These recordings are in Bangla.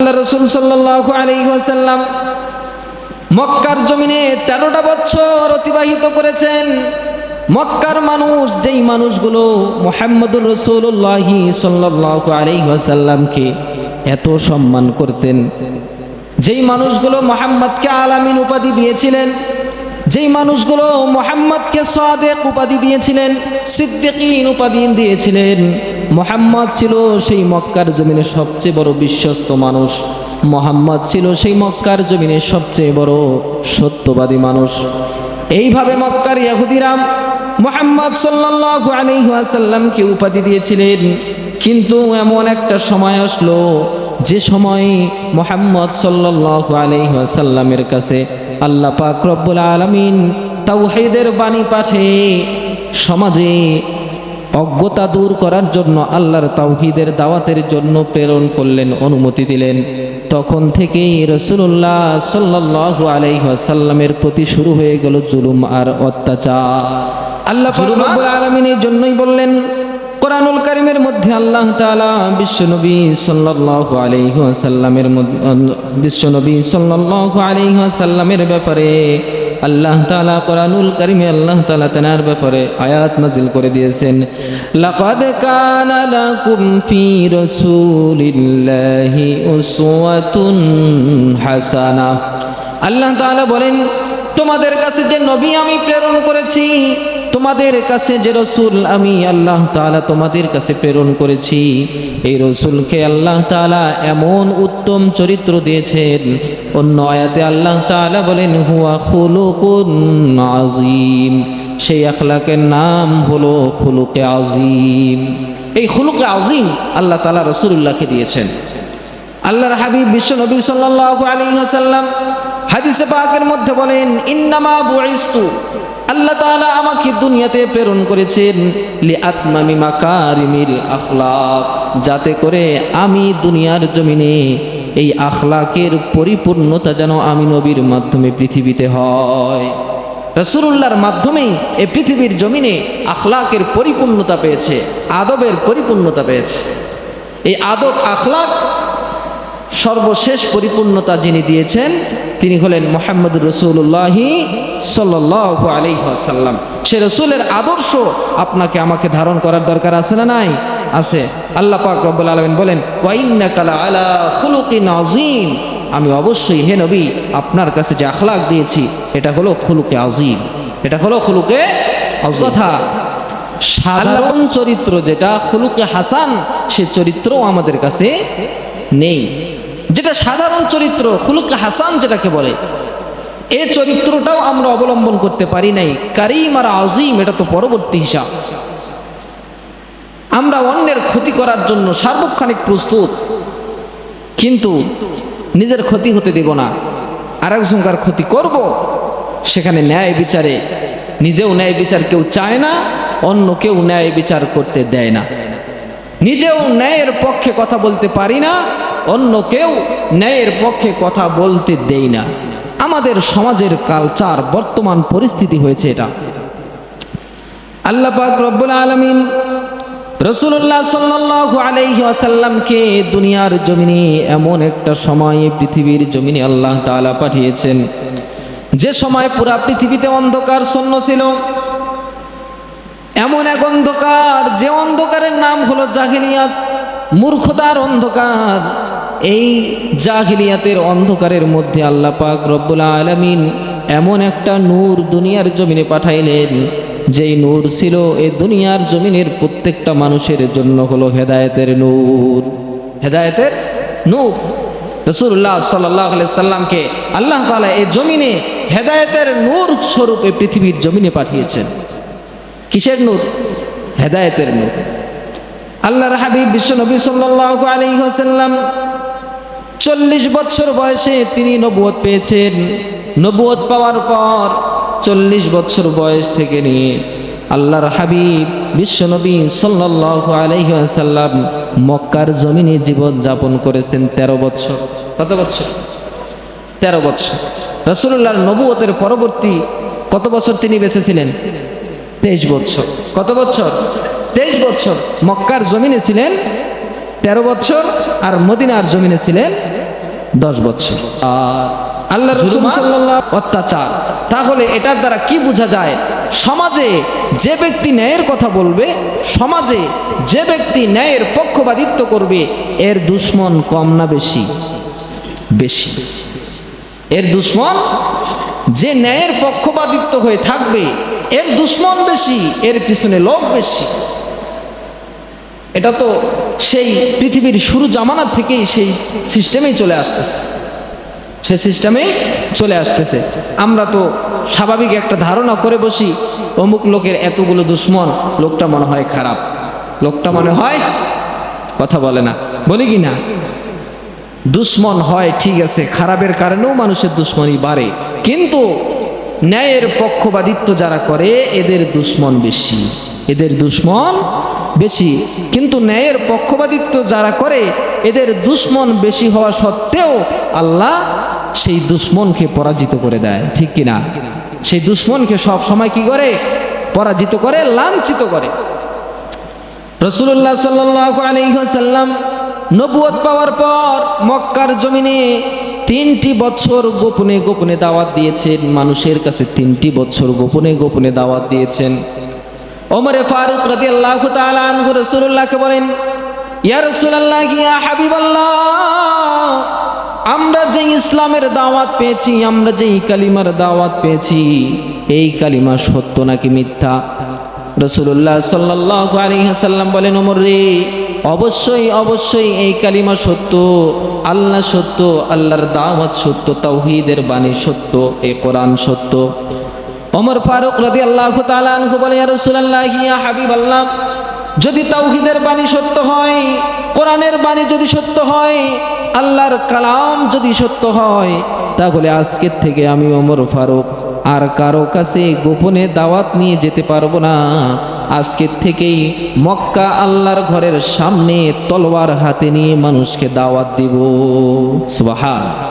আল্লাহ রাসূল সাল্লাল্লাহু আলাইহি ওয়াসাল্লাম মক্কার জমিনে 13টা বছর অতিবাহিত করেছেন। মক্কার মানুষ, যেই মানুষগুলো মুহাম্মদুর রাসূলুল্লাহ সাল্লাল্লাহু আলাইহি ওয়াসাল্লামকে এত সম্মান করতেন, যেই মানুষগুলো মুহাম্মদকে আলামিন উপাধি দিয়েছিলেন, যেই মানুষগুলো মুহাম্মদকে সাদিক উপাধি দিয়েছিলেন, সিদ্দিকিন উপাধি দিয়েছিলেন, মুহাম্মদ ছিল সেই মক্কার জমিনে সবচেয়ে বড় বিশ্বস্ত মানুষ। মুহাম্মদ ছিল সেই মক্কার জমিনে সবচেয়ে বড় সত্যবাদী মানুষ। এইভাবে মক্কার ইহুদিরা মুহাম্মদ সাল্লাল্লাহু আলাইহি ওয়াসাল্লামকে উপাধি দিয়েছিলেন। কিন্তু এমন একটা সময় আসলো, যে সময় মুহাম্মদ সাল্লাল্লাহু আলাইহি ওয়াসাল্লামের কাছে আল্লাহ পাক রব্বুল আলামিন তাওহীদের বাণী পাঠিয়ে সমাজে অজ্ঞতা দূর করার জন্য, আল্লাহর তাওহীদের দাওয়াতের জন্য প্রেরণ করলেন, অনুমতি দিলেন। তখন থেকেই রাসূলুল্লাহ সাল্লাল্লাহু আলাইহি ওয়াসাল্লামের প্রতি শুরু হয়ে গেল জুলুম আর অত্যাচার। আল্লাহ পাক রব্বুল আলামিন এই জন্যই বললেন কোরআনুল কারীমের মধ্যে, আল্লাহ তাআলা বিশ্বনবী সাল্লাল্লাহু আলাইহি ওয়াসাল্লামের ব্যাপারে আল্লাহ তাআলা কোরআনুল কারীমে আল্লাহ তাআলা তার ব্যাপারে আয়াত নাযিল করে দিয়েছেন। লাকাদ কানা লাকুম ফি রাসূলিল্লাহি উসওয়াতুন হাসানাহ। আল্লাহ তাআলা বলেন, তোমাদের কাছে যে নবী আমি প্রেরণ করেছি, তোমাদের কাছে যে রসুল আমি আল্লাহ তাআলা তোমাদের কাছে প্রেরণ করেছি, এই রসুলকে আল্লাহ তাআলা এমন উত্তম চরিত্র দিয়েছেন। অন্য আয়াতে আল্লাহ তাআলা বলেন হুয়া খুলুকুন আযীম, সেই আখলাকের নাম হলো খুলুকে আযীম। এই খুলুকে আযীম আল্লাহ তাআলা রাসূলুল্লাহকে দিয়েছেন। আল্লাহর হাবিব বিশ্বনবী সাল্লাল্লাহু আলাইহি ওয়াসাল্লাম হাদিসে পাকের মধ্যে বলেন, ইন্নামা বুইস্তু, আল্লাহ তাআলা আমাকে দুনিয়াতে প্রেরণ করেছেন লিআতমামি মাকারিমিল আখলাক, যাতে করে আমি দুনিয়ার জমিনে এই আখলাকের পরিপূর্ণতা যেন আমি নবীর মাধ্যমে পৃথিবীতে হয়। রাসূলুল্লাহর মাধ্যমেই এই পৃথিবীর জমিনে আখলাকের পরিপূর্ণতা পেয়েছে, আদবের পরিপূর্ণতা পেয়েছে। এই আদব আখলাক সর্বশেষ পরিপূর্ণতা যিনি দিয়েছেন তিনি হলেন মুহাম্মদুর রাসূলুল্লাহ সাল্লাল্লাহু আলাইহি ওয়াসাল্লাম। সে রাসূলের আদর্শ আপনাকে আমাকে ধারণ করার দরকার আছে না নাই? আছে। আল্লাহ পাক রব্বুল আলামিন বলেন, ওয়া ইন্নাকা লাআলা খুলুকিন আযীম, আমি অবশ্যই হে নবী আপনার কাছে যে আখলাক দিয়েছি এটা হলো খুলুকে আযীম, এটা হলো খুলুকে আযীম। সাধারণ চরিত্র যেটা খুলুকে হাসান, সে চরিত্রও আমাদের কাছে নেই। যেটা সাধারণ চরিত্র খুলুকে হাসান যেটাকে বলে, এই চরিত্রটাও আমরা অবলম্বন করতে পারি নাই। কারীম আর আযীম এটা তো পরবর্তী হিসাব। আমরা অন্যের ক্ষতি করার জন্য সার্বক্ষণিক প্রস্তুত, কিন্তু নিজের ক্ষতি হতে দেব না। আরেকজনকার ক্ষতি করব, সেখানে ন্যায় বিচারে নিজেও ন্যায় বিচার কেউ চায় না, অন্য কেউ ন্যায় বিচার করতে দেয় না। নিজেও ন্যায়ের পক্ষে কথা বলতে পারি না, অন্য কেউ ন্যায়ের পক্ষে কথা বলতে দেই না। আমাদের সমাজের কালচার, বর্তমান পরিস্থিতি হয়েছে এটা। আল্লাহ পাক রব্বুল আলামিন রাসূলুল্লাহ সাল্লাল্লাহু আলাইহি ওয়াসাল্লামকে দুনিয়ার জমিনে এমন একটা সময়ে পৃথিবীর জমিনে আল্লাহ তাআলা পাঠিয়েছেন, যে সময় পুরা পৃথিবীতে অন্ধকারশূন্য ছিল। এমন এক অন্ধকার, যে অন্ধকারের নাম হলো জাহিলিয়াত, মূর্খতার অন্ধকার। এই জাহিলিয়াতের অন্ধকারের মধ্যে আল্লাহ পাক রব্বুল আলামিন এমন একটা নূর দুনিয়ার জমিনে পাঠাইলেন, যেই নূর ছিল এই দুনিয়ার জমিনের প্রত্যেকটা মানুষের জন্য হলো হেদায়েতের নূর। হেদায়েতের নূর রাসূলুল্লাহ সাল্লাল্লাহু আলাইহি সাল্লামকে আল্লাহ তাআলা এই জমিনে হেদায়েতের নূর স্বরূপে পৃথিবীর জমিনে পাঠিয়েছেন। কিসের নূর? হেদায়েতের নূর। আল্লাহর হাবিব বিশ্বনবী সাল্লাল্লাহু আলাইহি ওয়াসাল্লাম 40 বছর বয়সে তিনি নবুয়ত পেয়েছেন। নবুয়ত পাওয়ার পর 40 বছর বয়স থেকে নিয়ে আল্লাহর হাবিব বিশ্বনবী সাল্লাল্লাহু আলাইহি ওয়াসাল্লাম মক্কার জমিনে জীবন যাপন করেছেন 13 বছর। কত বছর? 13 বছর। রাসূলুল্লাহর নবুয়তের পরবর্তী কত বছর তিনি বেঁচে ছিলেন? 23 বছর। কত বছর? 23 বছর। মক্কার জমিনে ছিলেন 13 বছর আর মদিনার জমিনে ছিলেন 10 বছর। আর আল্লাহ রাসূল সাল্লাল্লাহু অত্যাচার, তাহলে এটার দ্বারা কি বোঝা যায়? সমাজে যে ব্যক্তি ন্যায়ের কথা বলবে, সমাজে যে ব্যক্তি ন্যায়ের পক্ষপাতিত্ব করবে, এর দুশমন কম না বেশি? বেশি। এর দুশমন, যে ন্যায়ের পক্ষপাতিত্ব হয়ে থাকবে, এর দুশমন বেশি, এর পিছনে লোক বেশি। এটা তো সেই পৃথিবীর শুরু জামানা থেকেই সেই সিস্টেমেই চলে আসতেছে, সে সিস্টেমেই চলে আসতেছে। আমরা তো স্বাভাবিক একটা ধারণা করে বসি, অমুক লোকের এতগুলো দুশমন, লোকটা মনে হয় খারাপ, লোকটা মনে হয়, কথা বলে না, বলি কি না? দুশমন হয় ঠিক আছে, খারাপের কারণেও মানুষের দুশমনী বাড়ে, কিন্তু ন্যায়ের পক্ষপাতিত্ব যারা করে এদের দুশমন বেশি, এদের দুশমন বেশি। কিন্তু ন্যায়ের পক্ষপাতিত্ব যারা করে এদের দুশমন বেশি হওয়া সত্ত্বেও আল্লাহ সেই দুশমনকে পরাজিত করে দেয়, ঠিক কিনা? সেই দুশমনকে সব সময় কি করে? পরাজিত করে, লাঞ্ছিত করে। রাসূলুল্লাহ সাল্লাল্লাহু আলাইহি ওয়াসাল্লাম নবুয়ত পাওয়ার পর মক্কার জমিনে 3টি বছর গোপনে গোপনে দাওয়াত দিয়েছেন মানুষের কাছে, 3টি বছর গোপনে গোপনে দাওয়াত দিয়েছেন। ওমরে ফারুক রাদিয়াল্লাহু তাআলা আনহু রাসূলুল্লাহকে বলেন, ইয়া রাসূলুল্লাহ, ইয়া হাবিবাল্লাহ, আমরা যে ইসলামের দাওয়াত পেয়েছি, আমরা যে কালিমার দাওয়াত পেয়েছি, এই কালিমা সত্য নাকি মিথ্যা? রাসূলুল্লাহ সাল্লাল্লাহু আলাইহি ওয়াসাল্লাম বলেন, ওমর রে, অবশ্যই অবশ্যই এই কালিমা সত্য, আল্লাহ সত্য, আল্লাহর দাওয়াত সত্য, তাওহীদের বাণী সত্য, এই কোরআন সত্য। ওমর ফারুক রাদিয়াল্লাহু তাআলা আনহু বলে, ইয়া রাসূলুল্লাহ, ইয়া হাবিবাল্লাহ, যদি তাওহীদের বাণী সত্য হয়, কোরআনের বাণী যদি সত্য হয়, আল্লাহর কালাম যদি সত্য হয়, তাহলে আজকের থেকে আমি ওমর ফারুক আর কারো কাছে গোপনে দাওয়াত নিয়ে যেতে পারবো না। আজকের থেকেই মক্কা আল্লাহর ঘরের সামনে তলোয়ার হাতে নিয়ে মানুষকে দাওয়াত দিব। সুবহানাল্লাহ।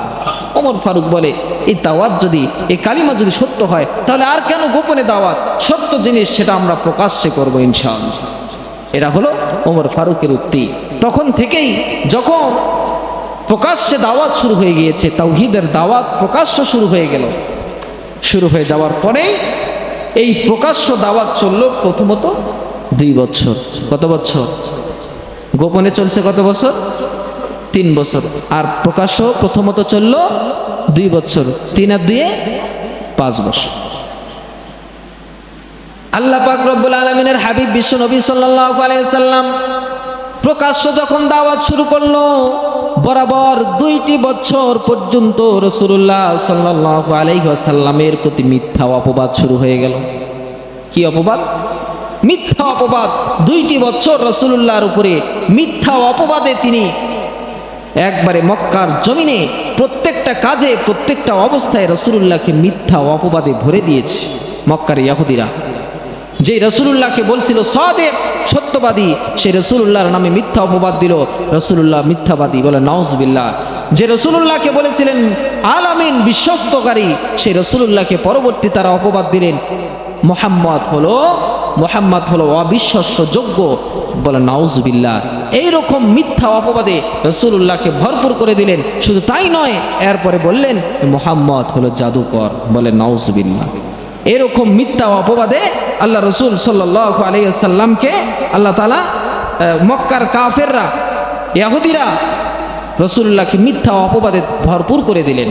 ওমর ফারুক বলে, এই দাওয়াত যদি, এই কালিমা যদি সত্য হয়, তাহলে আর কেন গোপনে দাওয়াত? সত্য জিনিস সেটা আমরা প্রকাশ্যে করব ইনশাআল্লাহ। এটা হলো ওমর ফারুকের উক্তি। তখন থেকেই যখন প্রকাশ্যে দাওয়াত শুরু হয়ে গিয়েছে, তাওহীদের দাওয়াত প্রকাশ্য শুরু হয়ে গেল, শুরু হয়ে যাওয়ার পরে এই প্রকাশ্য দাওয়াত চলল প্রথমত 2 বছর। কত বছর? গোপনে চলছে কত বছর? 3 বছর। আর প্রকাশ্য প্রথমত চলল 2 বছর, 3 আর 2 5 বছর। আল্লাহ পাক রব্বুল আলামিনের হাবিব বিশ্ব নবী সাল্লাল্লাহু আলাইহি ওয়াসাল্লাম প্রকাশ্য যখন দাওয়াত শুরু করলো, বরাবর 2টি বছর পর্যন্ত রাসূলুল্লাহ সাল্লাল্লাহু আলাইহি ওয়াসাল্লামের প্রতি মিথ্যা অপবাদ শুরু হয়ে গেল। কি অপবাদ? মিথ্যা অপবাদ। 2টি বছর রাসূলুল্লাহর উপরে মিথ্যা অপবাদে তিনি একবারে মক্কার জমিনে প্রত্যেকটা কাজে, প্রত্যেকটা অবস্থায় রাসূলুল্লাহকে মিথ্যা অপবাদে ভরে দিয়েছে মক্কার ইহুদিরা। যে রাসূলুল্লাহকে বলছিল সাদিক, সত্যবাদী, সেই রাসূলুল্লাহর নামে মিথ্যা অপবাদ দিল, রাসূলুল্লাহ মিথ্যাবাদী, বলে নাউজুবিল্লাহ। যে রাসূলুল্লাহকে বলেছিলেন আলামিন, বিশ্বস্তকারী, সেই রাসূলুল্লাহকে পরবর্তী তারা অপবাদ দিলেন মোহাম্মদ হলো অবিশ্বাস্যযোগ্য, বলে নাউজুবিল্লাহ। এইরকম মিথ্যা অপবাদে রাসূলুল্লাহকে ভরপুর করে দিলেন। শুধু তাই নয়, এরপরে বললেন মোহাম্মদ হলো জাদুকর, বলে নাউজুবিল্লাহ। এরকম মিথ্যা অপবাদে আল্লাহ রসুল সাল্লাল্লাহু আলাইহি ওয়াসাল্লামকে আল্লাহ তাআলা, মক্কার কাফেররা, ইহুদিরা রাসূলুল্লাহকে মিথ্যা অপবাদে ভরপুর করে দিলেন।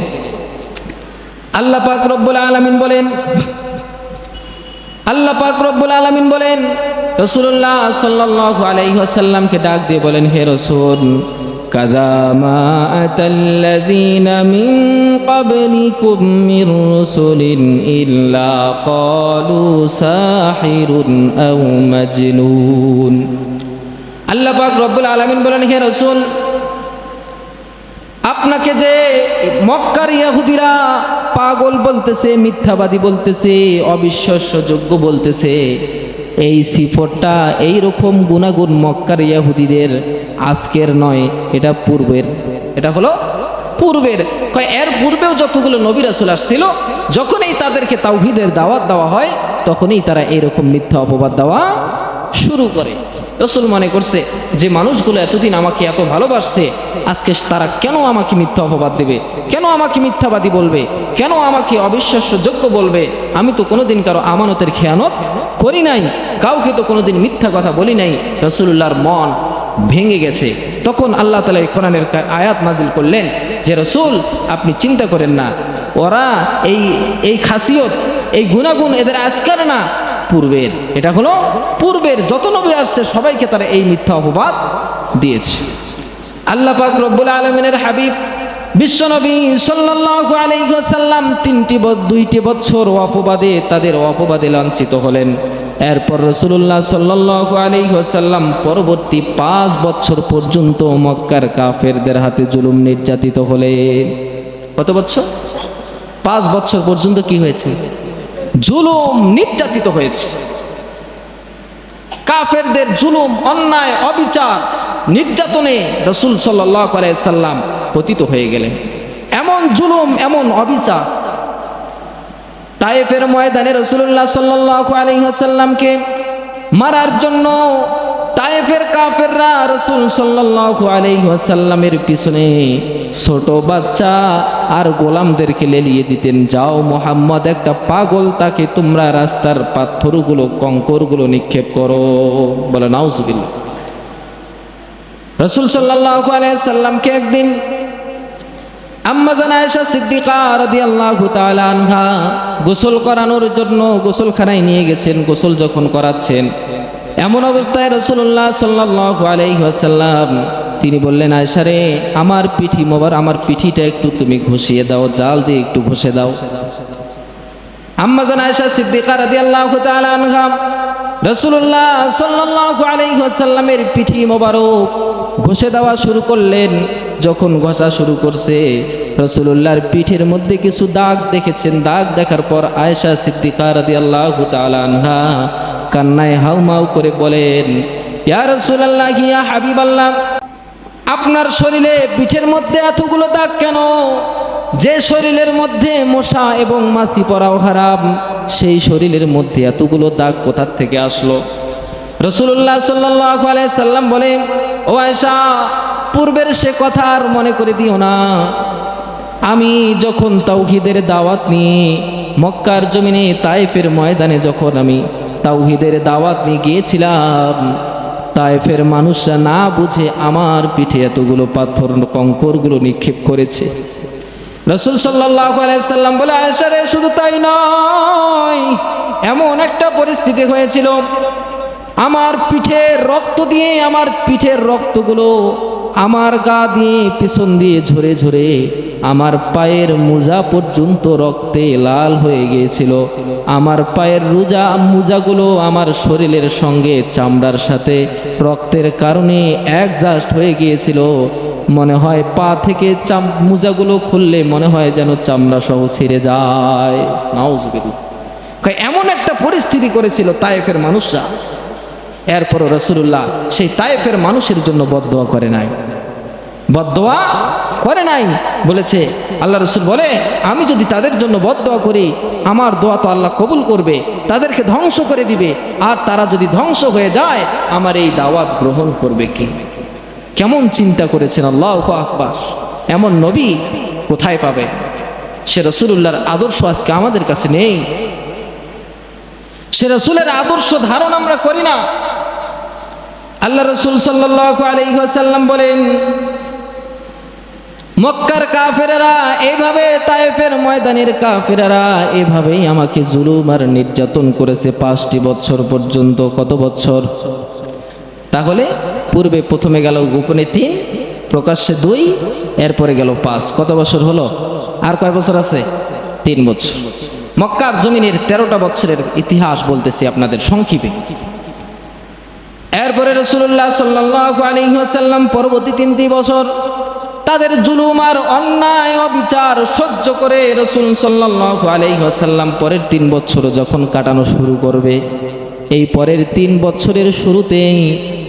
আল্লাহ পাক রব্বুল আলামিন বলেন, আল্লাহ পাক রব্বুল আলামিন বলেন রাসূলুল্লাহ সাল্লাল্লাহু আলাইহি ওয়াসাল্লামকে ডাক দিয়ে বলেন, হে রাসূল, কাযামা আতাল্লাযীনা মিন ক্বাবলিকুম মির রাসূলিন ইল্লা ক্বালু সাহিরুন আও মাজনুন। আল্লাহ পাক রব্বুল আলামিন বলেন, হে রাসূল, আপনাকে যে মক্কার ইহুদিরা পাগল বলতেছে, মিথ্যাবাদী বলতেছে, অবিশ্বাস্যযোগ্য বলতেছে, এই সিফতটা, এইরকম গুণাগুণ মক্কার ইহুদিদের আজকের নয়, এটা পূর্বের। এটা হলো পূর্বের। এর পূর্বেও যতগুলো নবী রাসূল আসছিল, যখনই তাদেরকে তাওহীদের দাওয়াত দেওয়া হয়, তখনই তারা এরকম মিথ্যা অপবাদ দেওয়া শুরু করে। রাসূল মনে করছে যে মানুষগুলো এতদিন আমাকে এত ভালোবাসছে, আজকে তারা কেন আমাকে মিথ্যা অপবাদ দেবে, কেন আমাকে মিথ্যাবাদী বলবে, কেন আমাকে অবিশ্বাস্যযোগ্য বলবে? আমি তো কোনোদিন কারো আমানতের খেয়ানত করি নাই, কাউকে তো কোনোদিন মিথ্যা কথা বলি নাই। রাসূলুল্লাহর মন ভেঙে গেছে। তখন আল্লাহ তাআলা এই কোরআনের আয়াত নাজিল করলেন যে রাসূল আপনি চিন্তা করেন না, ওরা এই খাসিয়ত, এই গুণাগুণ এদের আজকের না, পূর্বের। এটা হলো পূর্বের যত নবী আসছে সবাইকে তারা এই মিথ্যা অপবাদ দিয়েছে। আল্লাহ পাক রব্বুল আলামিনের হাবিব বিশ্বনবী সাল্লাল্লাহু আলাইহি ওয়াসাল্লাম 2টি বছর তাদের অপবাদে লাঞ্ছিত হলেন। এরপর রাসূলুল্লাহ সাল্লাল্লাহু আলাইহি ওয়াসাল্লাম পরবর্তী 5 বছর পর্যন্ত মক্কার কাফেরদের হাতে জুলুম নির্যাতিত হলেন। কত বছর? 5 বছর পর্যন্ত কি হয়েছে? জুলুম নির্যাতিত হয়েছে। কাফেরদের জুলুম, অন্যায়, অবিচার, নির্যাতনে রাসূল সাল্লাল্লাহু আলাইহি সাল্লাম পতিত হয়ে গেলেন। এমন জুলুম, এমন অবিচার, তায়েফের ময়দানে রাসূলুল্লাহ সাল্লাল্লাহু আলাইহি ওয়াসাল্লামকে মারার জন্য তায়েফের কাফেররা রাসূল সাল্লাল্লাহু আলাইহি ওয়াসাল্লামের পিছনে ছোট বাচ্চা আর গোলামদেরকে লেলিয়ে দিতেন, যাও মুহাম্মদ একটা পাগল, তাকে তোমরা রাস্তার পাথরগুলো, কঙ্করগুলো নিক্ষেপ করো। বলে নাউজুবিল্লাহ। রাসূল সাল্লাল্লাহু আলাইহি ওয়াসাল্লামকে একদিন আম্মা জান আয়েশা সিদ্দিকা রাদিয়াল্লাহু তাআলা আনহা গোসল করানোর জন্য গোসলখানায় নিয়ে গেছেন। গোসল যখন করাচ্ছেন, এমন অবস্থায় রাসূলুল্লাহ সাল্লাল্লাহু আলাইহি ওয়াসাল্লাম তিনি বললেন, আয়েশা রে, আমার পিঠিটা একটু তুমি ঘষিয়ে দাও, জাল দিয়ে একটু ঘষে দাও। আম্মা জান আয়েশা সিদ্দিকা রাদিয়াল্লাহু তাআলা আনহা রাসূলুল্লাহ সাল্লাল্লাহু আলাইহি ওয়াসাল্লামের পিঠি মোবারক ঘষে দেওয়া শুরু করলেন। যখন ঘষা শুরু করছে, রাসূলুল্লাহর পিঠের মধ্যে কিছু দাগ দেখেছেন। দাগ দেখার পর আয়েশা সিদ্দিকা রাদিয়াল্লাহু তাআলা আনহা কান্নায় হাউমাউ করে বলেন, ইয়া রাসূলুল্লাহ, ইয়া হাবিবাল্লাহ, আপনার শরীরে পিঠের মধ্যে এতগুলো দাগ কেন? যে শরীরের মধ্যে মশা এবং মাছি পড়াও হারাম, সেই শরীরের মধ্যে এতগুলো দাগ কোথা থেকে আসলো? রাসূলুল্লাহ সাল্লাল্লাহু আলাইহি সাল্লাম বলেন, ও আয়েশা, পূর্বের সে কথা আর মনে করে দিও না। আমি যখন তাওহীদের দাওয়াত নিয়ে মক্কার জমিনে তায়েফের ময়দানে যখন আমি তাওহীদের দাওয়াত নিয়ে গিয়েছিলাম, তায়েফের মানুষরা না বুঝে আমার পিঠে এতগুলো পাথর কঙ্করগুলো নিক্ষেপ করেছে। রাসূল সাল্লাল্লাহু আলাইহি সাল্লাম বলে, আয়েশা রে, শুধু তাই নয়, এমন একটা পরিস্থিতি হয়েছিল, আমার পিঠের রক্ত দিয়ে, আমার পিঠের রক্তগুলো আমার গা দিয়ে পিছন দিয়ে ঝরে ঝরে আমার পায়ের মোজা পর্যন্ত রক্তে লাল হয়ে গিয়েছিল। আমার পায়ের মোজাগুলো আমার শরীরের সঙ্গে চামড়ার সাথে রক্তের কারণে অ্যাডজাস্ট হয়ে গিয়েছিল। মনে হয় পা থেকে মোজাগুলো খুললে মনে হয় যেন চামড়া সহ ছিঁড়ে যায়। নাউজুবিল্লাহ। এমন একটা পরিস্থিতি করেছিল তায়েফের মানুষরা। এরপরও রাসূলুল্লাহ সেই তায়েফের মানুষের জন্য বদদোয়া করে নাই, বদদোয়া করে নাই। বলেছে, আল্লাহ রাসূল বলে, আমি যদি তাদের জন্য বদদোয়া করি, আমার দোয়া তো আল্লাহ কবুল করবে, তাদেরকে ধ্বংস করে দিবে, আর তারা যদি ধ্বংস হয়ে যায় আমার এই দাওয়াত গ্রহণ করবে কি? কেমন চিন্তা করেছেন! আল্লাহু আকবার। এমন নবী কোথায় পাবে? সে রাসূলুল্লাহর আদর্শ আজকে আমাদের কাছে নেই। সে রাসূলের আদর্শ ধারণ আমরা করি না। আল্লাহ রাসূল সাল্লাল্লাহু আলাইহি ওয়াসাল্লাম বলেন, মক্কার কাফেরেরা এইভাবে, তায়েফের ময়দানের কাফেরেরা এভাবেই আমাকে জুলুম আর নির্যাতন করেছে 5টি বছর পর্যন্ত। কত বছর? তাহলে পূর্বে প্রথমে গেল গোপনে 3, প্রকাশ্যে 2, এরপরে গেল 5। কত বছর হলো? আর কয় বছর আছে? 3 বছর। মক্কার জমিনের 13টা বছরের ইতিহাস বলতেছি আপনাদের সংক্ষেপে। এরপরে রাসূলুল্লাহ সাল্লাল্লাহু আলাইহি ওয়াসাল্লাম পরবর্তী 3টি বছর তাদের জুলুম আর অন্যায় অবিচার সহ্য করে রাসূল সাল্লাল্লাহু আলাইহি ওয়াসাল্লাম পরের 3 বছর যখন কাটানো শুরু করবে, এই পরের 3 বছরের শুরুতেই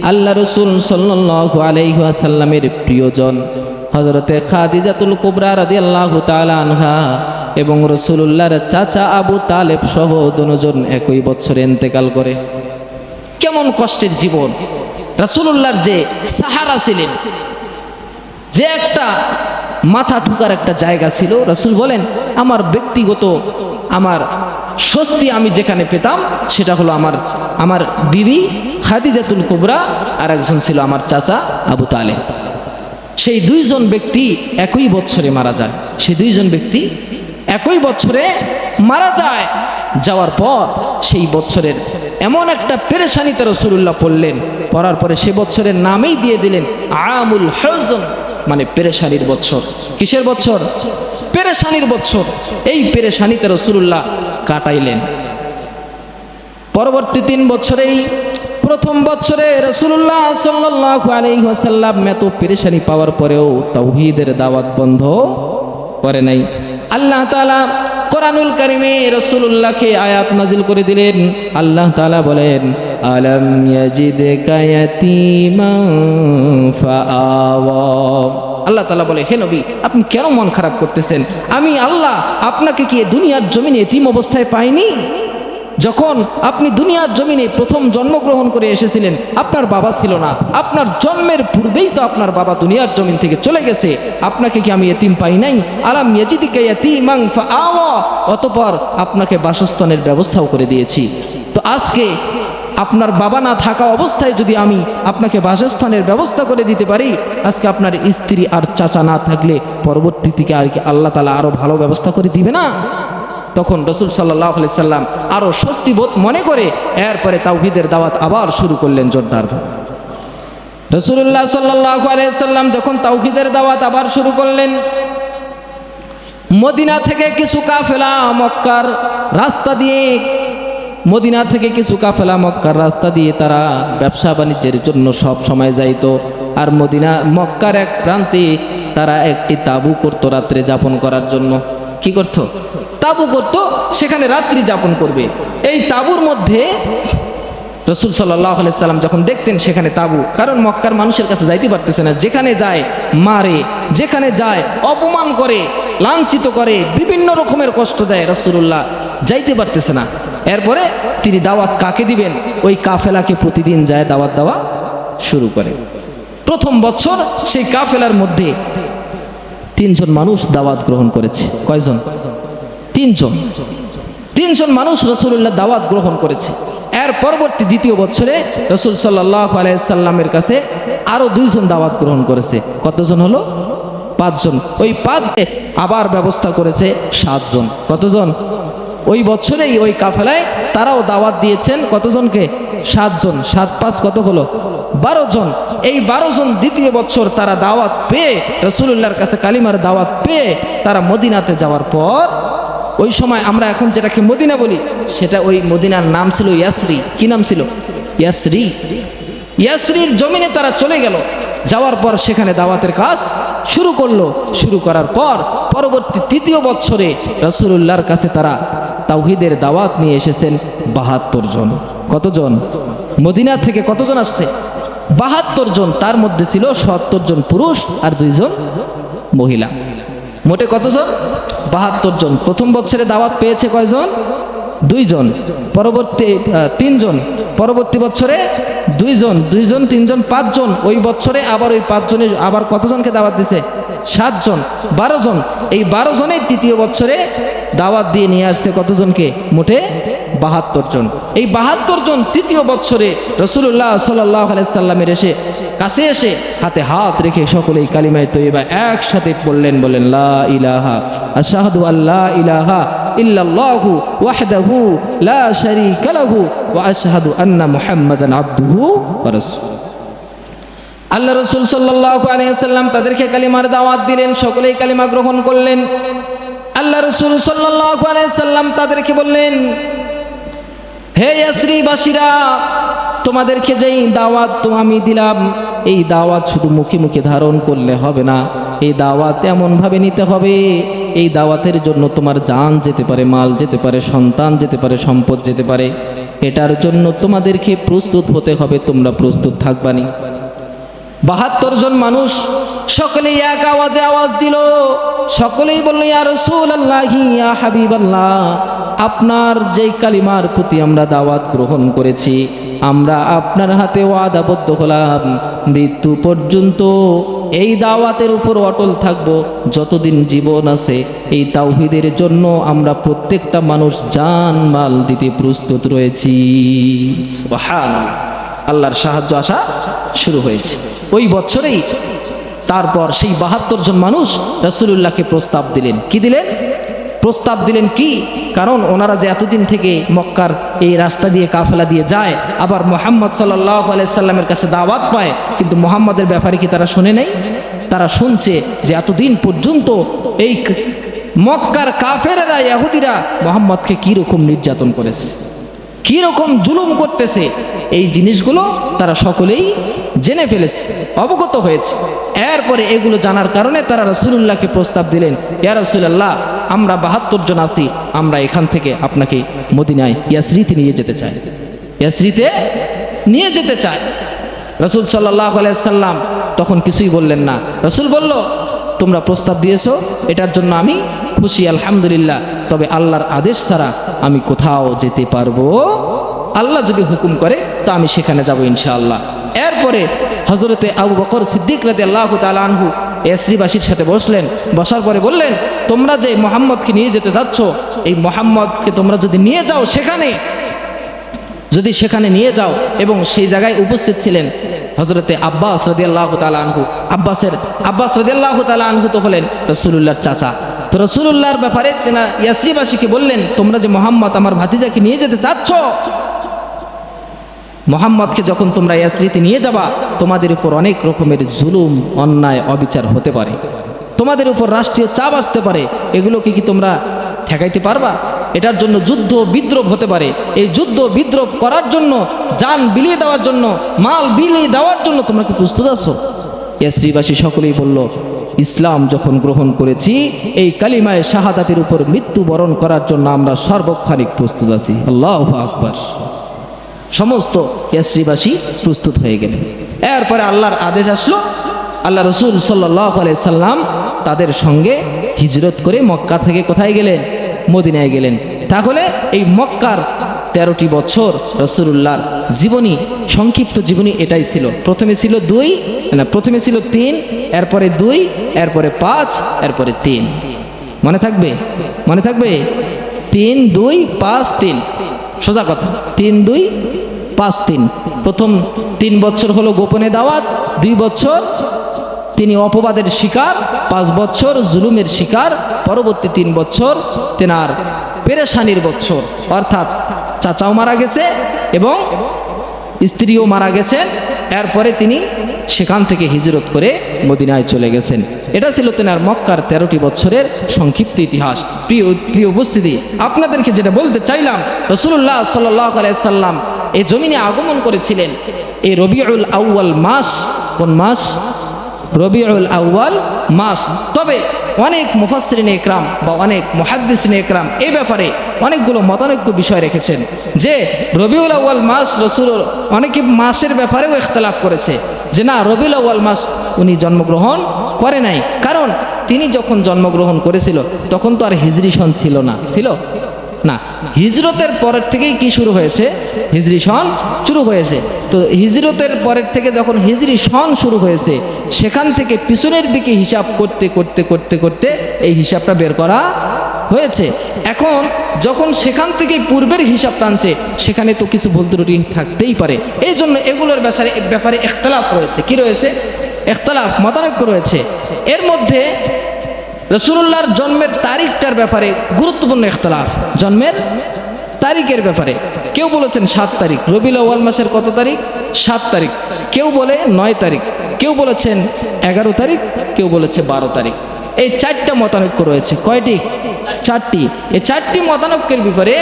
আল্লাহ রাসূল সাল্লাল্লাহু আলাইহি ওয়াসাল্লামের প্রিয়জন হযরতে খাদিজাতুল কুবরা রাদিয়াল্লাহু তাআলা আনহা এবং রাসূলুল্লাহর চাচা আবু তালেব সহ দুজন একই বছরে ইন্তেকাল করে। কেমন কষ্টের জীবন! রাসূলুল্লাহর যে সাহারা ছিলেন, যে একটা মাথা ঠুকার একটা জায়গা ছিল, রাসূল বলেন আমার ব্যক্তিগত আমার স্বস্তি আমি যেখানে পেতাম সেটা হলো আমার বিবি খাদিজাতুল কুবরা, আর একজন ছিল আমার চাচা আবু তালেব। সেই দুইজন ব্যক্তি একই বছরে মারা যায়। সেই দুইজন ব্যক্তি একই বছরে মারা যায়। যাওয়ার পর সেই বছরের এমন একটা পেরেশানিতে রাসূলুল্লাহ পড়লেন, পড়ার পরে সে বছরের নামেই দিয়ে দিলেন আমুল হুজন, মানে পেরেশানির বছর। কিসের বছর? পেরেশানির বছর। এই পেরেশানিতে রাসূলুল্লাহ কাটাইলেন। পরবর্তী 3 বছরেই প্রথম বছরে রাসূলুল্লাহ সাল্লাল্লাহু আলাইহি ওয়াসাল্লাম এত পেরেশানি পাওয়ার পরেও তাওহীদের দাওয়াত বন্ধ করে নাই। আল্লাহ তাআলা কোরআনুল কারীমে রাসূলুল্লাহকে আয়াত নাজিল করে দিলেন। আল্লাহ তাআলা বলেন আলাম ইয়াজিদকা ইয়াতীমান ফাআওয়া। আল্লাহ তাআলা বলে হে নবী আপনি কেন মন খারাপ করতেছেন? আমি আল্লাহ আপনাকে কি দুনিয়ার জমিনে এতিম অবস্থায় পাইনি? যখন আপনি দুনিয়ার জমিনে প্রথম জন্মগ্রহণ করে এসেছিলেন আপনার বাবা ছিল না, আপনার জন্মের পূর্বেই তো আপনার বাবা দুনিয়ার জমিন থেকে চলে গেছে, আপনাকে কি আমি এতিম পাই নাই? আলাম ইয়াজিদকা ইয়াতীমান ফাআওয়া, অতঃপর আপনাকে বাসস্থানের ব্যবস্থাও করে দিয়েছি। তো আজকে আপনার বাবা না থাকা অবস্থায় যদি আমি আপনাকে বাসস্থানের ব্যবস্থা করে দিতে পারি, আজকে আপনার স্ত্রী আর চাচা না থাকলে পরবর্তীতে আর কি আল্লাহ তাআলা আরো ভালো ব্যবস্থা করে দিবে না? তখন রাসূল সাল্লাল্লাহু আলাইহি সাল্লাম আরো স্বস্তিবোধ মনে করে এরপরে তাওহীদের দাওয়াত আবার শুরু করলেন জোরদারভাবে। রাসূলুল্লাহ সাল্লাল্লাহু আলাইহি সাল্লাম যখন তাওহীদের দাওয়াত আবার শুরু করলেন, মদিনা থেকে কিছু কাফেলা মক্কার রাস্তা দিয়ে মক্কার রাস্তা দিয়ে তারা ব্যবসা বাণিজ্যের জন্য সব সময় যাইতো। আর মক্কার এক প্রান্তে তারা একটি তাঁবু করতো রাত্রে যাপন করার জন্য। কি করত? তাঁবু করত, সেখানে রাত্রি যাপন করবে। এই তাঁবুর মধ্যে রাসূল সাল্লাল্লাহু আলাইহি সাল্লাম যখন দেখতেন সেখানে তাঁবু, কারণ মক্কার মানুষের কাছে যাইতে পারতেছে না, যেখানে যায় মারে, যেখানে যায় অপমান করে, লাঞ্ছিত করে, বিভিন্ন রকমের কষ্ট দেয়, রাসূলুল্লাহ যাইতে পারতেছে না। এরপরে তিনি দাওয়াত কাকে দিবেন? ওই কাফেলাকে প্রতিদিন যায় দাওয়াত দেওয়া শুরু করে। প্রথম বছর সেই কাফেলার মধ্যে 3 জন মানুষ দাওয়াত গ্রহণ করেছে। কয়জন? 3 জন। 3 জন মানুষ রাসূলুল্লাহ দাওয়াত গ্রহণ করেছে। এর পরবর্তী দ্বিতীয় বছরে রাসূল সাল্লাল্লাহু আলাইহি সাল্লামের কাছে আরো 2 জন দাওয়াত গ্রহণ করেছে। কতজন হলো? 5 জন। ওই 5 আবার ব্যবস্থা করেছে 7 জন। কতজন? ওই বছরেই ওই কাফেলায় তারাও দাওয়াত দিয়েছেন কতজনকে? 7 জন। 7 5 কত হলো? 12 জন। এই 12 জন দ্বিতীয় বছর তারা দাওয়াত পেয়ে, রাসূলুল্লাহর কাছে কালিমার দাওয়াত পেয়ে তারা মদিনাতে যাওয়ার পর, ওই সময় আমরা এখন যেটাকে মদিনা বলি সেটা ওই মদিনার নাম ছিল ইয়াসরি। কি নাম ছিল? ইয়াসরি। ইয়াসরির জমিনে তারা চলে গেল। যাওয়ার পর সেখানে দাওয়াতের কাজ শুরু করলো। শুরু করার পর পরবর্তী 3য় বছরে রাসূলুল্লাহর কাছে তারা তাওহীদের দাওয়াত নিয়ে এসেছেন 72 জন। কতজন? মদিনা থেকে কতজন আসছে? 72 জন। তার মধ্যে ছিল 70 জন পুরুষ আর 2 জন মহিলা। মোটে কতজন? 72 জন। প্রথম বছরে দাওয়াত পেয়েছে কয়জন? 2 জন। পরবর্তী 3 জন। পরবর্তী বছরে 2 জন, 2 জন, 3 জন, 5 জন। ওই বছরে আবার ওই 5 জনের আবার কতজনকে দাওয়াত দিছে? 7 জন, 12 জন। এই 12 জনের তৃতীয় বছরে দাওয়াত দিয়ে নিয়ে আসছে কতজনকে? মোটে 72 জন। এই 72 জন তৃতীয় বছরে রাসূলুল্লাহ সাল্লাল্লাহু আলাইহি সাল্লামের কাছে এসে হাতে হাত রেখে সকলেই কালিমায়ে তয়্যিবা একসাথে পড়লেন, বলেন লা ইলাহা আশহাদু আল্লা ইলাহা ইল্লাল্লাহু ওয়াহদাহু লা শারীকা লাহু ওয়া আশহাদু আন্না মুহাম্মাদান আবদুহু ওয়া রাসূলুহু। আল্লাহ রাসূল সাল্লাল্লাহু আলাইহি ওয়াসাল্লাম তাদেরকে কালিমার দাওয়াত দিলেন, সকলেই কালিমা গ্রহণ করলেন। আল্লাহ রাসূল সাল্লাল্লাহু আলাইহি ওয়াসাল্লাম তাদেরকে বললেন, হে ইয়াসরিবাসীরা, তোমাদেরকে যেই দাওয়াত তো আমি দিলাম, এই দাওয়াত শুধু মুখে মুখে ধারণ করলে হবে না, এই দাওয়াত এমনভাবে নিতে হবে, এই দাওয়াতের জন্য তোমার জান যেতে পারে, মাল যেতে পারে, সন্তান যেতে পারে, সম্পদ যেতে পারে। এটার জন্য তোমাদেরকে প্রস্তুত হতে হবে। তোমরা প্রস্তুত থাকবানি। 72 জন মানুষ সকলেই এক আওয়াজে আওয়াজ দিল, সকলেই বলল ইয়া রাসূলুল্লাহ, ইয়া হাবিবাল্লাহ, আপনার যেই কালিমার প্রতি আমরা দাওয়াত গ্রহণ করেছি, আমরা আপনার হাতে ওয়াদাবদ্ধ হলাম মৃত্যু পর্যন্ত এই দাওয়াতের উপর অটল থাকব। যতদিন জীবন আছে এই তাওহীদের জন্য আমরা প্রত্যেকটা মানুষ জান মাল দিতে প্রস্তুত রয়েছি। সুবহানাল্লাহ। আল্লাহর সাহায্য আসা শুরু হয়েছে ওই বছরেই। তারপর সেই ৭২ জন মানুষ রাসূলুল্লাহকে প্রস্তাব দিলেন। কি দিলেন? প্রস্তাব দিলেন কি? কারণ ওনারা যে এতদিন থেকে মক্কার এই রাস্তা দিয়ে কাফেলা দিয়ে যায়, আবার মুহাম্মদ সাল্লাল্লাহু আলাইহি সাল্লামের কাছে দাওয়াত পায়, কিন্তু মুহাম্মাদের ব্যাপারে কি তারা শুনে নাই? তারা শুনছে যে এতদিন পর্যন্ত এই মক্কার কাফেররা ইহুদিরা মুহাম্মদকে কি রকম নির্যাতন করেছে, কি রকম জুলুম করতেছে, এই জিনিসগুলো তারা সকলেই জেনে ফেলেছে, অবগত হয়েছে। এরপরে এগুলো জানার কারণে তারা রাসূলুল্লাহকে প্রস্তাব দিলেন, ইয়া রাসূলুল্লাহ, আমরা ৭২ জন আছি, আমরা এখান থেকে আপনাকে মদিনায় ইয়াসরিতে নিয়ে যেতে চাই, ইয়াসরিতে নিয়ে যেতে চাই। রাসূল সাল্লাল্লাহু আলাইহি সাল্লাম তখন কিছুই বললেন না। রাসূল বলল, তোমরা প্রস্তাব দিয়েছো, এটার জন্য আমি খুশি, আলহামদুলিল্লাহ, তবে আল্লাহর আদেশ ছাড়া আমি কোথাও যেতে পারবো? আল্লাহ যদি হুকুম করে তো আমি সেখানে যাব ইনশাআল্লাহ। এরপরে হযরতে আবু বকর সিদ্দিক রাদিয়াল্লাহু তাআলা আনহু ইয়াসরিবাসীর সাথে বসলেন। বসার পরে বললেন, তোমরা যে মুহাম্মদকে নিয়ে যেতে যাচ্ছ, এই মুহাম্মদকে তোমরা যদি নিয়ে যাও সেখানে নিয়ে যাও, এবং সেই জায়গায় উপস্থিত ছিলেন হযরতে আব্বাস রাদিয়াল্লাহু তাআলা আনহু। আব্বাস রাদিয়াল্লাহু তাআলা আনহু তো হলেন রাসূলুল্লাহর চাচা। তো রাসূলুল্লাহর ব্যাপারে তিনি ইয়াসরিবাসীকে বললেন, তোমরা যে মুহাম্মদ আমার ভাতিজাকে নিয়ে যেতে চাচ্ছ, মুহাম্মদকে যখন তোমরা ইয়াসরিতে নিয়ে যাবা, তোমাদের উপর অনেক রকমের জুলুম, অন্যায়, অবিচার হতে পারে, তোমাদের উপর রাষ্ট্রীয় চাপ আসতে পারে, এগুলোকে কি তোমরা ঠেকাইতে পারবা? এটার জন্য যুদ্ধ বিদ্রোহ হতে পারে। এই যুদ্ধ বিদ্রোহ করার জন্য, জান বিলিয়ে দেওয়ার জন্য, মাল বিলিয়ে দেওয়ার জন্য তোমরা কি প্রস্তুত আছো? ইয়াসরিবাসী সকলেই বলল, ইসলাম যখন গ্রহণ করেছি, এই কালিমায়ে শাহাদাতের উপর মৃত্যুবরণ করার জন্য আমরা সর্বক্ষণিক প্রস্তুত আছি। আল্লাহু আকবার। সমস্ত ইয়াসরিবাসী প্রস্তুত হয়ে গেলেন। এরপরে আল্লাহর আদেশ আসলো, আল্লাহ রাসূল সাল্লাল্লাহু আলাইহি সাল্লাম তাদের সঙ্গে হিজরত করে মক্কা থেকে কোথায় গেলেন? মদিনায় গেলেন। তাহলে এই মক্কার 13টি বছর রাসূলুল্লাহর জীবনী, সংক্ষিপ্ত জীবনী এটাই ছিল। প্রথমে ছিল 3, এরপরে 2, এরপরে 5, এরপরে 3। মনে থাকবে? 3, 2, 5, 3, সোজা কথা। 3, 2, 5, 3। প্রথম 3 বছর হলো গোপনে দাওয়াত, 2 বছর তিনি অপবাদের শিকার, 5 বছর জুলুমের শিকার, পরবর্তী 3 বছর তেনার পেরেশানির বছর, অর্থাৎ চাচাও মারা গেছে এবং স্ত্রীও মারা গেছেন। এরপরে তিনি সেখান থেকে হিজরত করে মদিনায় চলে গেছেন। এটা ছিল তেনার মক্কার 13টি বছরের সংক্ষিপ্ত ইতিহাস। প্রিয় উপস্থিতি, আপনাদেরকে যেটা বলতে চাইলাম, রাসূলুল্লাহ সাল্লাল্লাহু আলাইহি সাল্লাম এই জমিনে আগমন করেছিলেন এই রবিউল আউয়াল মাস। কোন মাস? রবিউল আউয়াল মাস। তবে অনেক মুফাসসিরিনে ইকরাম বা অনেক মুহাদ্দিসিনে ইকরাম এই ব্যাপারে অনেকগুলো মতানৈক্য বিষয় রেখেছেন যে রবিউল আউয়াল মাস রাসূল, অনেকে মাসের ব্যাপারেও ইখতিলাফ করেছে যে না, রবিউল আউয়াল মাস উনি জন্মগ্রহণ করে নাই, কারণ তিনি যখন জন্মগ্রহণ করেছিল তখন তো আর হিজরি সন ছিল না, ছিল না। হিজরতের পরের থেকেই কি শুরু হয়েছে? হিজরি সন শুরু হয়েছে। তো হিজরতের পরের থেকে যখন হিজরি সন শুরু হয়েছে, সেখান থেকে পিছনের দিকে হিসাব করতে করতে করতে করতে এই হিসাবটা বের করা হয়েছে। এখন যখন সেখান থেকে পূর্বের হিসাব টানছে, সেখানে তো কিছু ভুল ত্রুটি থাকতেই পারে। এই জন্য এগুলোর ব্যাপারে ইখতিলাফ রয়েছে। কি রয়েছে? ইখতিলাফ, মতানৈক্য রয়েছে। এর মধ্যে রাসূলুল্লাহর জন্মের তারিখটার ব্যাপারে গুরুত্বপূর্ণ ইখতিলাফ। জন্মের তারিখের ব্যাপারে কেউ বলেছেন 7 তারিখ, রবিউল আউয়াল মাসের কত তারিখ? 7 তারিখ। কেউ বলে 9 তারিখ, কেউ বলেছেন 11 তারিখ, কেউ বলেছে 12 তারিখ। এই 4টা মতানৈক্য রয়েছে। কয়টি? 4টি। এই 4টি মতানৈক্যের ব্যাপারে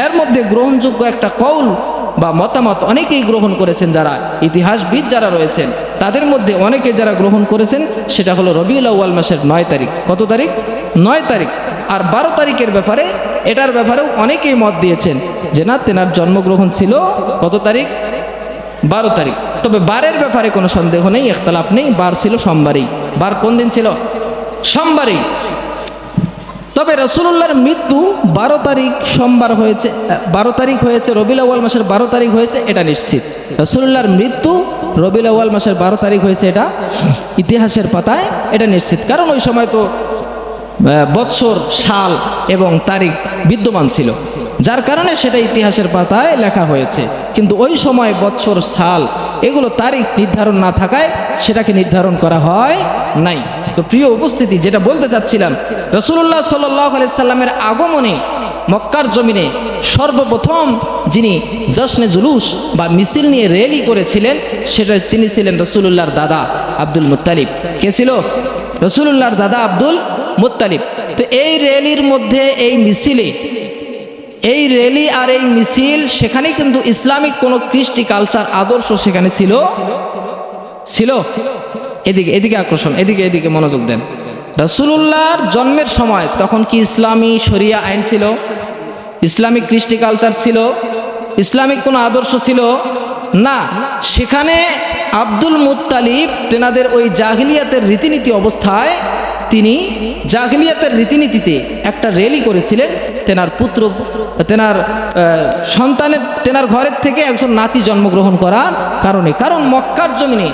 এর মধ্যে গ্রহণযোগ্য একটা কৌল বা মতামত অনেকেই গ্রহণ করেছেন, যারা ইতিহাসবিদ যারা রয়েছেন তাদের মধ্যে অনেকে যারা গ্রহণ করেছেন সেটা হলো রবিউল আউয়াল মাসের 9 তারিখ। কত তারিখ? 9 তারিখ। আর 12 তারিখের ব্যাপারে, এটার ব্যাপারেও অনেকেই মত দিয়েছেন যে না, তেনার জন্মগ্রহণ ছিল কত তারিখ? 12 তারিখ। তবে বারের ব্যাপারে কোনো সন্দেহ নেই, ইখতিলাফ নেই। বার ছিল সোমবারই। বার কোন দিন ছিল? সোমবারই। তবে রাসূলুল্লাহর মৃত্যু 12 তারিখ সোমবার হয়েছে, 12 তারিখ হয়েছে, রবিউল আউয়াল মাসের 12 তারিখ হয়েছে, এটা নিশ্চিত। রাসূলুল্লাহর মৃত্যু রবিউল আউয়াল মাসের 12 তারিখ হয়েছে, এটা ইতিহাসের পাতায় এটা নিশ্চিত। কারণ ওই সময় তো বৎসর, সাল এবং তারিখ বিদ্যমান ছিল, যার কারণে সেটা ইতিহাসের পাতায় লেখা হয়েছে। কিন্তু ওই সময় বৎসর, সাল এগুলো তারিখ নির্ধারণ না থাকায় সেটাকে নির্ধারণ করা হয় নাই। তো প্রিয় উপস্থিতি, যেটা বলতে চাচ্ছিলাম, রাসূলুল্লাহ সাল্লাল্লাহু আলাইহি সাল্লামের আগমনে মক্কার জমিনে সর্বপ্রথম যিনি জশ্নে জুলুস বা মিছিল নিয়ে র্যালি করেছিলেন, সেটা তিনি ছিলেন রাসূলুল্লাহর দাদা আব্দুল মুত্তালিব। কে ছিল? রাসূলুল্লাহর দাদা আব্দুল মুত্তালিব। তো এই র্যালির মধ্যে, এই মিছিলে, এই র্যালি আর এই মিছিল, সেখানে কিন্তু ইসলামিক কোনো কৃষ্টি কালচার আদর্শ সেখানে ছিল। এদিকে আকর্ষণ, এদিকে মনোযোগ দেন। রাসূলুল্লাহর জন্মের সময় তখন কি ইসলামী শরিয়া আইন ছিল? ইসলামিক কৃষ্টি কালচার ছিল? ইসলামিক কোনো আদর্শ ছিল না। সেখানে আব্দুল মুত্তালিব তেনাদের ওই জাহিলিয়াতের রীতিনীতি অবস্থায়, তিনি জাহিলিয়াতের রীতিনীতিতে একটা র্যালি করেছিলেন। তেনার পুত্র, তেনার সন্তানের, তেনার ঘরের থেকে একজন নাতি জন্মগ্রহণ করার কারণে। কারণ মক্কার জমিনে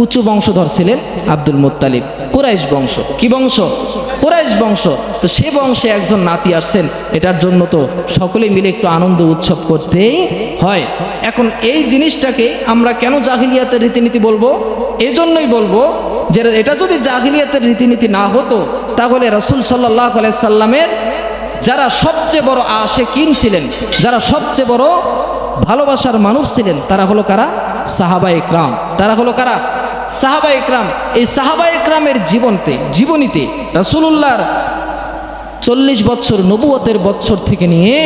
উঁচু বংশধর ছিলেন আব্দুল মুত্তালিব, কুরাইশ বংশ। কি বংশ? কুরাইশ বংশ। তো সে বংশে একজন নাতি আসছেন, এটার জন্য তো সকলে মিলে একটু আনন্দ উৎসব করতেই হয়। এখন এই জিনিসটাকে আমরা কেন জাহিলিয়াতের রীতিনীতি বলবো? এজন্যই বলবো যে এটা যদি জাহিলিয়াতের রীতিনীতি না হতো, তাহলে রাসূল সাল্লাল্লাহু আলাইহি সাল্লামের যারা সবচেয়ে বড় আশিকিন ছিলেন, যারা সবচেয়ে বড় ভালোবাসার মানুষ ছিলেন, তারা হলো কারা? সাহাবায়ে ইকরাম। তারা হলো কারা? সাহাবায়ে ইকরাম। এই সাহাবায়ে ইকরামের জীবনীতে রাসূলুল্লাহর 40 বছর নবুয়তের বছর থেকে নিয়ে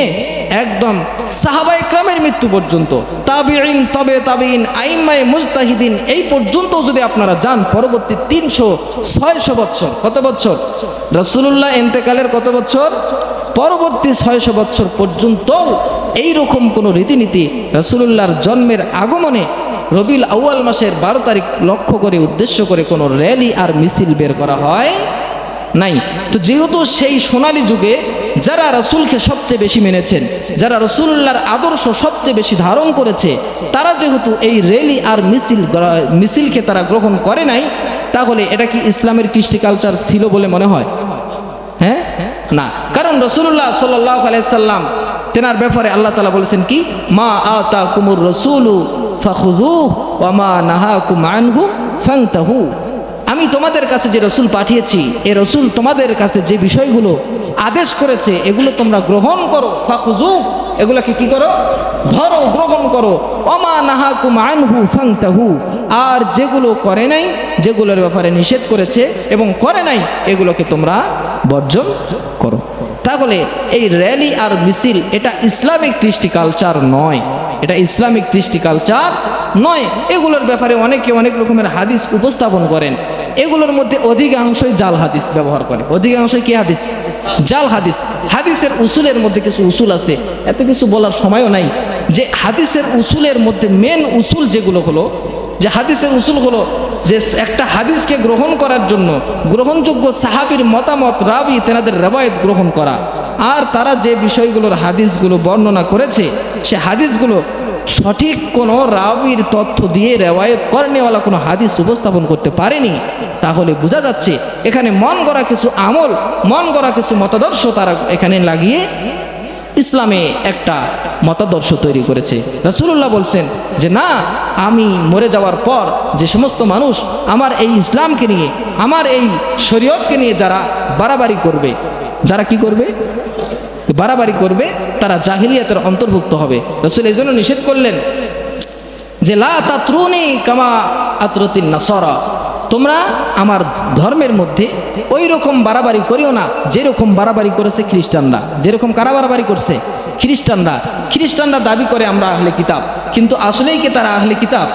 একদম সাহাবায়ে ইকরামের মৃত্যু পর্যন্ত, তাবিঈন, তবে তাবিঈন, আইম্মায়ে মুজতাহিদিন, এই পর্যন্ত যদি আপনারা যান, পরবর্তী 300-600 বছর, কত বছর? রাসূলুল্লাহ ইন্তেকালের কত বছর? পরবর্তী 600 বছর পর্যন্ত এইরকম কোনো রীতিনীতি রাসূলুল্লাহর জন্মের আগমনে রবিউল আউয়াল মাসের 12 তারিখ লক্ষ্য করে, উদ্দেশ্য করে কোনো র্যালি আর মিছিল বের করা হয় নাই। তো যেহেতু সেই সোনালী যুগে যারা রাসূলকে সবচেয়ে বেশি মেনেছেন, যারা রাসূলুল্লাহর আদর্শ সবচেয়ে বেশি ধারণ করেছে, তারা যেহেতু এই র্যালি আর মিছিলকে তারা গ্রহণ করে নাই, তাহলে এটা কি ইসলামের কৃষ্টি কালচার ছিল বলে মনে হয়? হ্যাঁ, না। কারণ রাসূলুল্লাহ সাল্লাল্লাহু আলাইহি সাল্লাম, তেনার ব্যাপারে আল্লাহ তাআলা বলেছেন কি? মা আতাকুমুর রাসূলু ফাখুযুহু ওয়া মা নাহাকুম আনহু ফান্তাহু। আমি তোমাদের কাছে যে রসুল পাঠিয়েছি, এ রসুল তোমাদের কাছে যে বিষয়গুলো আদেশ করেছে, এগুলো তোমরা গ্রহণ করো। ফাখুযু, এগুলোকে কি করো? ধরো, গ্রহণ করো। ওমা নাহাকুম আনহু ফান্তাহু, আর যেগুলো করে নাই, যেগুলোর ব্যাপারে নিষেধ করেছে এবং করে নাই, এগুলোকে তোমরা বর্জন করো। তাহলে এই র্যালি আর মিছিল এটা ইসলামিক কৃষ্টি কালচার নয়, এটা ইসলামিক কৃষ্টি কালচার নয়। এগুলোর ব্যাপারে অনেকে অনেক রকমের হাদিস উপস্থাপন করেন, এগুলোর মধ্যে অধিকাংশই জাল হাদিস ব্যবহার করে। অধিকাংশই কি হাদিস? জাল হাদিস। হাদিসের উসুলের মধ্যে কিছু উসুল আছে, এত কিছু বলার সময়ও নাই। যে হাদিসের উসুলের মধ্যে মেন উসুল যেগুলো হলো, যে হাদিসের উসুল হলো যে একটা হাদিসকে গ্রহণ করার জন্য গ্রহণযোগ্য সাহাবীর মতামত, রাবি তেনাদের রেওয়ায়েত গ্রহণ করা, আর তারা যে বিষয়গুলোর হাদিসগুলো বর্ণনা করেছে, সে হাদিসগুলো সঠিক কোনো রাবির তথ্য দিয়ে রেওয়ায়েত করেনেওয়ালা কোনো হাদিস উপস্থাপন করতে পারেনি। তাহলে বোঝা যাচ্ছে এখানে মন গড়া কিছু আমল, মন গড়া কিছু মতাদর্শ তারা এখানে লাগিয়ে ইসলামে একটা মতাদর্শ তৈরি করেছে। রাসূলুল্লাহ বলছেন যে না, আমি মরে যাওয়ার পর যে সমস্ত মানুষ আমার এই ইসলামকে নিয়ে, আমার এই শরীয়তকে নিয়ে যারা বাড়াবাড়ি করবে, যারা কি করবে? বাড়াবাড়ি করবে, তারা জাহিলিয়াতের অন্তর্ভুক্ত হবে। রাসূল এই জন্য নিষেধ করলেন যে লা তাতরুনি কামা আতরাতিন নাসারা, তোমরা আমার ধর্মের মধ্যে ওই রকম বাড়াবাড়ি করিও না যেরকম বাড়াবাড়ি করেছে খ্রিস্টানরা। যেরকম কারা বাড়াবাড়ি করছে? খ্রিস্টানরা। খ্রিস্টানরা দাবি করে আমরা আহলে কিতাব, কিন্তু আসলেই কি তারা আহলে কিতাব?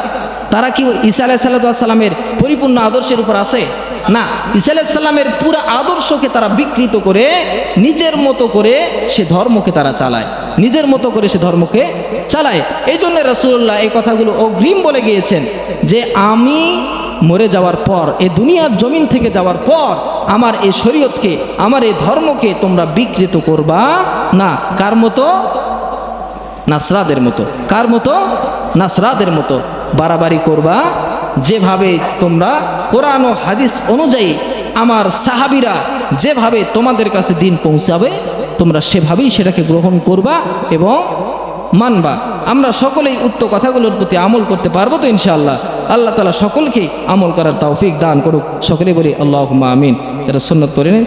তারা কি ঈসা আলাইহিস সালামের পরিপূর্ণ আদর্শের উপর আছে? না। ঈসা আলাইহিস সালামের পুরো আদর্শকে তারা বিকৃত করে নিজের মতো করে সে ধর্মকে তারা চালায়, নিজের মতো করে সে ধর্মকে চালায়। এই জন্য রাসূলুল্লাহ এই কথাগুলো অগ্রিম বলে গিয়েছেন যে আমি মরে যাওয়ার পর এই দুনিয়ার জমিন থেকে যাওয়ার পর আমার এই শরীয়তকে আমার এই ধর্মকে তোমরা বিকৃত করবা না। কার মতো? নাসরাদের মতো। কার মতো? নাসরাদের মতো বাড়াবাড়ি করবা। যেভাবে তোমরা কোরআন ও হাদিস অনুযায়ী আমার সাহাবীরা যেভাবে তোমাদের কাছে দিন পৌঁছাবে তোমরা সেভাবেই সেটাকে গ্রহণ করবা এবং মানবা। আমরা সকলেই উক্ত কথাগুলোর প্রতি আমল করতে পারবো তো ইনশাআল্লাহ? আল্লাহ তাআলা সকলকে আমল করার তৌফিক দান করুক। সকলে বলি আল্লাহুম্মা আমিন। যারা সুন্নাত পড়েন